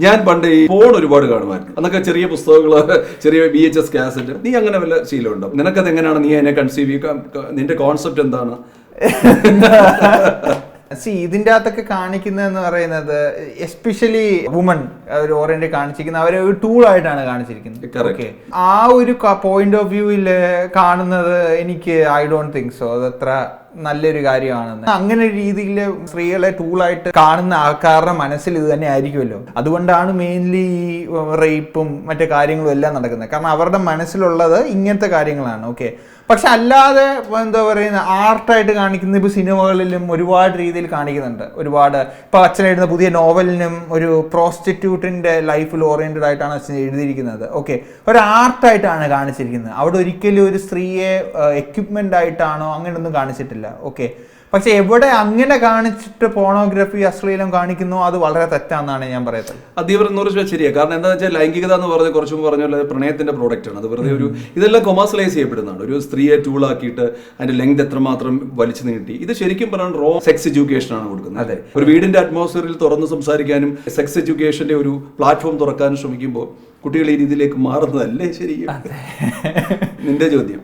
ഞാൻ പണ്ട് ഈ ഫോൺ ഒരുപാട് കാണുമായിരുന്നു. അന്നൊക്കെ ചെറിയ പുസ്തകങ്ങള്, ചെറിയ VHS കാസറ്റ്. നീ അങ്ങനെ വല്ല ശീലമുണ്ടോ? നിനക്കത് എങ്ങനെയാണ് നീ അതിനെ കൺസീവ് ചെയ്യുക? നിന്റെ കോൺസെപ്റ്റ് എന്താണ്? ഇതിൻ്റെ അകത്തൊക്കെ കാണിക്കുന്നതെന്ന് പറയുന്നത് എസ്പെഷ്യലി വുമൺ ഒരു ഓറിയന്റ് കാണിച്ചിരിക്കുന്നത് അവരെ ഒരു ടൂളായിട്ടാണ് കാണിച്ചിരിക്കുന്നത്. ഓക്കെ, ആ ഒരു പോയിന്റ് ഓഫ് വ്യൂവിൽ കാണുന്നത് എനിക്ക് ഐ ഡോണ്ട് തിങ്ക് സോ അതത്ര നല്ലൊരു കാര്യമാണെന്ന്. അങ്ങനെ ഒരു രീതിയിൽ സ്ത്രീകളെ ടൂളായിട്ട് കാണുന്ന ആൾക്കാരുടെ മനസ്സിൽ ഇത് തന്നെ ആയിരിക്കുമല്ലോ. അതുകൊണ്ടാണ് മെയിൻലി ഈ റേപ്പും മറ്റു കാര്യങ്ങളും എല്ലാം നടക്കുന്നത്. കാരണം അവരുടെ മനസ്സിലുള്ളത് ഇങ്ങനത്തെ കാര്യങ്ങളാണ്. ഓക്കെ, പക്ഷെ അല്ലാതെ എന്താ പറയുന്ന ആർട്ടായിട്ട് കാണിക്കുന്ന ഇപ്പോൾ സിനിമകളിലും ഒരുപാട് രീതിയിൽ കാണിക്കുന്നുണ്ട്. ഒരുപാട് ഇപ്പോൾ അച്ഛൻ എഴുതുന്ന പുതിയ നോവലിനും ഒരു പ്രോസ്റ്റിറ്റ്യൂട്ടിൻ്റെ ലൈഫിൽ ഓറിയൻറ്റഡ് ആയിട്ടാണ് അച്ഛൻ എഴുതിയിരിക്കുന്നത്. ഓക്കെ, ഒരു ആർട്ടായിട്ടാണ് കാണിച്ചിരിക്കുന്നത്. അവിടെ ഒരിക്കലും ഒരു സ്ത്രീയെ എക്യുപ്മെൻ്റ് ആയിട്ടാണോ അങ്ങനെയൊന്നും കാണിച്ചിട്ടില്ല. ഓക്കെ, പക്ഷെ എവിടെ അങ്ങനെ കാണിച്ചിട്ട് പോണോഗ്രഫി അശ്ലീലം കാണിക്കുന്നു അത് വളരെ തെറ്റാന്നാണ് ഞാൻ പറയുന്നത്. അതീവ 100% ശരിയാണ്. കാരണം എന്താ വെച്ചാൽ ലൈംഗികത എന്ന് പറഞ്ഞാൽ കുറച്ച് മുമ്പ് പറഞ്ഞ പ്രണയത്തിന്റെ പ്രോഡക്റ്റ് ആണ്. അത് വെറുതെ ഒരു ഇതെല്ലാം കൊമേഴ്സ്യലൈസ് ചെയ്യപ്പെടുന്നതാണ്. ഒരു സ്ത്രീയെ ടൂളാക്കിയിട്ട് അതിന്റെ ലെങ്ത് എത്രമാത്രം വലിച്ചു നീട്ടി. ഇത് ശരിക്കും പറഞ്ഞാൽ റോ സെക്സ് എഡ്യൂക്കേഷൻ ആണ് കൊടുക്കുന്നത്. അതെ, ഒരു വീടിന്റെ അറ്റ്മോസ്ഫിയറിൽ തുറന്ന് സംസാരിക്കാനും സെക്സ് എഡ്യൂക്കേഷന്റെ ഒരു പ്ലാറ്റ്ഫോം തുറക്കാനും ശ്രമിക്കുമ്പോൾ കുട്ടികൾ ഈ രീതിയിലേക്ക് മാറുന്നതല്ലേ ശരിക്കും? നിന്റെ ചോദ്യം